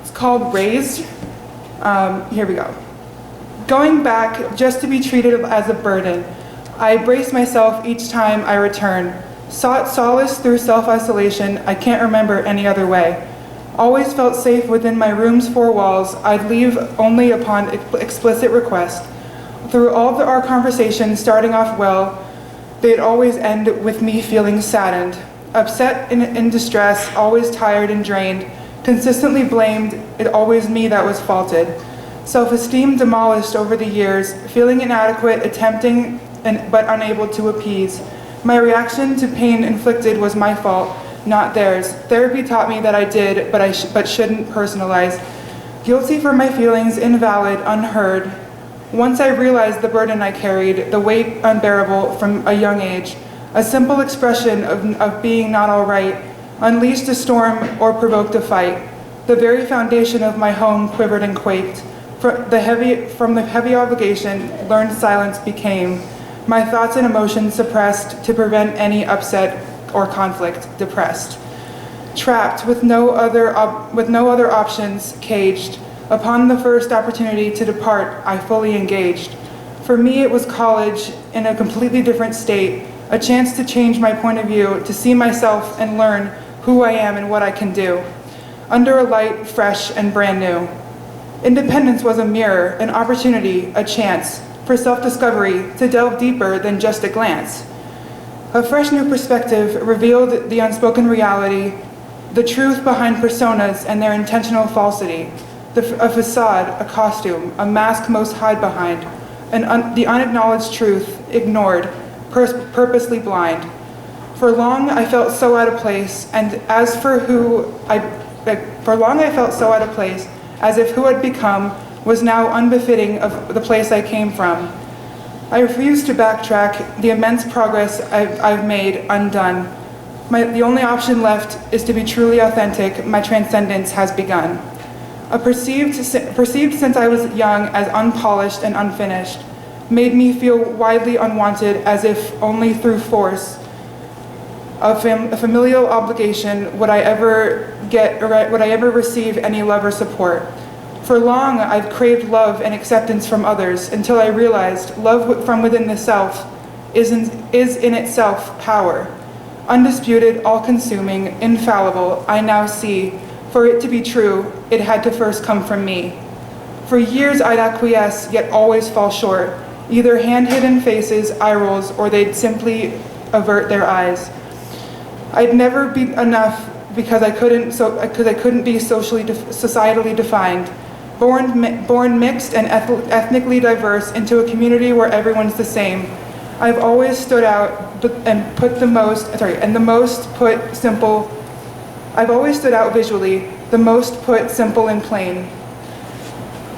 It's called Raised. Here we go. Going back just to be treated as a burden, I brace myself each time I return. Sought solace through self-isolation, I can't remember any other way. Always felt safe within my room's four walls, I'd leave only upon explicit request. Through all our conversations starting off well, they'd always end with me feeling saddened. Upset and in distress, always tired and drained, consistently blamed, it always me that was faulted. Self-esteem demolished over the years, feeling inadequate, attempting but unable to appease. My reaction to pain inflicted was my fault, not theirs. Therapy taught me that I did, but shouldn't personalize. Guilty for my feelings, invalid, unheard. Once I realized the burden I carried, the weight unbearable from a young age, a simple expression of being not all right, unleashed a storm or provoked a fight. The very foundation of my home quivered and quaked. From the heavy obligation, learned silence became. My thoughts and emotions suppressed to prevent any upset or conflict, depressed. Trapped with no other options, caged. Upon the first opportunity to depart, I fully engaged. For me, it was college in a completely different state, a chance to change my point of view, to see myself and learn who I am and what I can do. Under a light, fresh, and brand new. Independence was a mirror, an opportunity, a chance for self-discovery, to delve deeper than just a glance. A fresh new perspective revealed the unspoken reality, the truth behind personas and their intentional falsity, a facade, a costume, a mask most hide behind, the unacknowledged truth, ignored, purposely blind. For long I felt so out of place, and as for long I felt so out of place, as if who I'd become was now unbefitting of the place I came from. I refuse to backtrack the immense progress I've made undone. The only option left is to be truly authentic. My transcendence has begun. Perceived since I was young as unpolished and unfinished, made me feel widely unwanted, as if only through force of a familial obligation would I ever receive any love or support. For long, I've craved love and acceptance from others until I realized love from within the self is in itself power. Undisputed, all-consuming, infallible, I now see, for it to be true, it had to first come from me. For years I'd acquiesce, yet always fall short, either hand-hidden faces, eye rolls, or they'd simply avert their eyes. I'd never be enough because I couldn't be societally defined. Born mixed and ethnically diverse into a community where everyone's the same. I've always stood out I've always stood out visually, the most put simple and plain.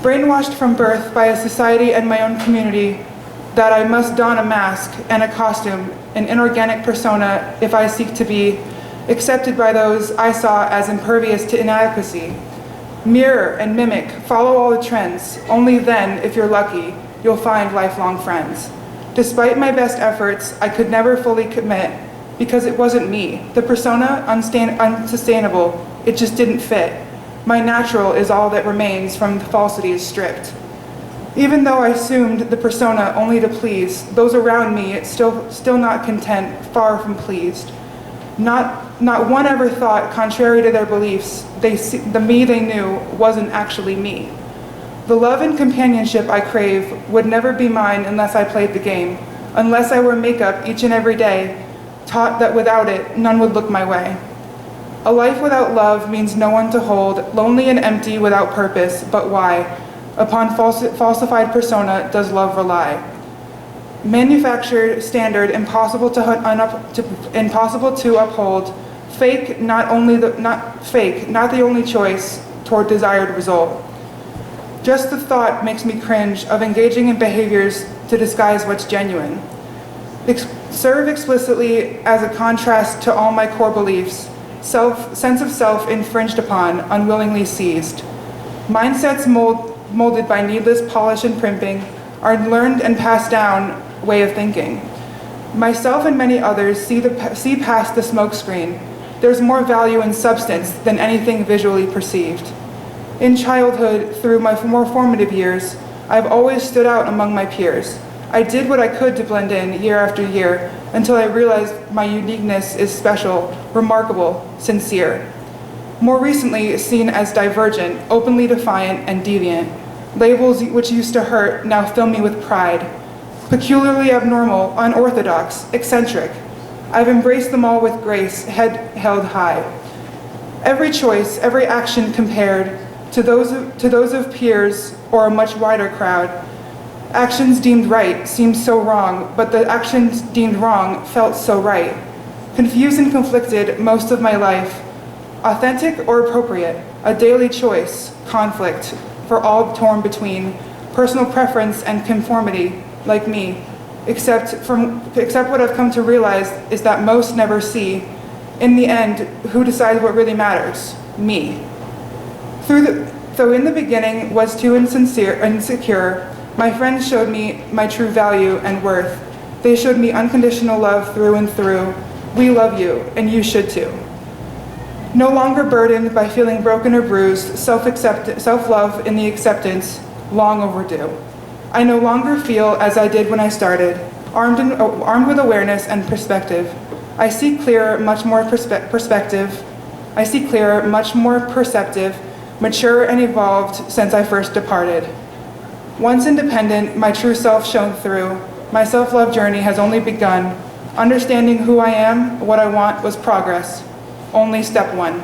Brainwashed from birth by a society and my own community that I must don a mask and a costume, an inorganic persona if I seek to be accepted by those I saw as impervious to inadequacy. Mirror and mimic, follow all the trends. Only then, if you're lucky, you'll find lifelong friends. Despite my best efforts, I could never fully commit because it wasn't me. The persona, unsustainable, it just didn't fit. My natural is all that remains from the falsities stripped. Even though I assumed the persona only to please, those around me still not content, far from pleased. Not one ever thought, contrary to their beliefs, the me they knew wasn't actually me. The love and companionship I crave would never be mine unless I played the game, unless I wore makeup each and every day, taught that without it, none would look my way. A life without love means no one to hold, lonely and empty without purpose, but why? Upon falsified persona does love rely. Manufactured standard impossible to uphold, fake not the only choice toward desired result. Just the thought makes me cringe of engaging in behaviors to disguise what's genuine. Serve explicitly as a contrast to all my core beliefs, sense of self infringed upon, unwillingly seized. Mindsets molded by needless polish and primping are learned and passed down way of thinking. Myself and many others see past the smokescreen. There's more value in substance than anything visually perceived. In childhood, through my more formative years, I've always stood out among my peers. I did what I could to blend in year after year until I realized my uniqueness is special, remarkable, sincere. More recently, seen as divergent, openly defiant, and deviant. Labels which used to hurt now fill me with pride. Peculiarly abnormal, unorthodox, eccentric. I've embraced them all with grace, head held high. Every choice, every action compared to those of peers or a much wider crowd. Actions deemed right seemed so wrong, but the actions deemed wrong felt so right. Confused and conflicted most of my life. Authentic or appropriate, a daily choice, conflict, for all torn between personal preference and conformity, like me, except what I've come to realize is that most never see, in the end, who decides what really matters? Me. Though in the beginning was too insecure, my friends showed me my true value and worth. They showed me unconditional love through and through. We love you, and you should too. No longer burdened by feeling broken or bruised, self-love in the acceptance, long overdue. I no longer feel as I did when I started, armed with awareness and perspective. I see clearer, much more perspective. I see clearer, much more perceptive, mature and evolved since I first departed. Once independent, my true self shone through. My self-love journey has only begun. Understanding who I am, what I want was progress. Only step one.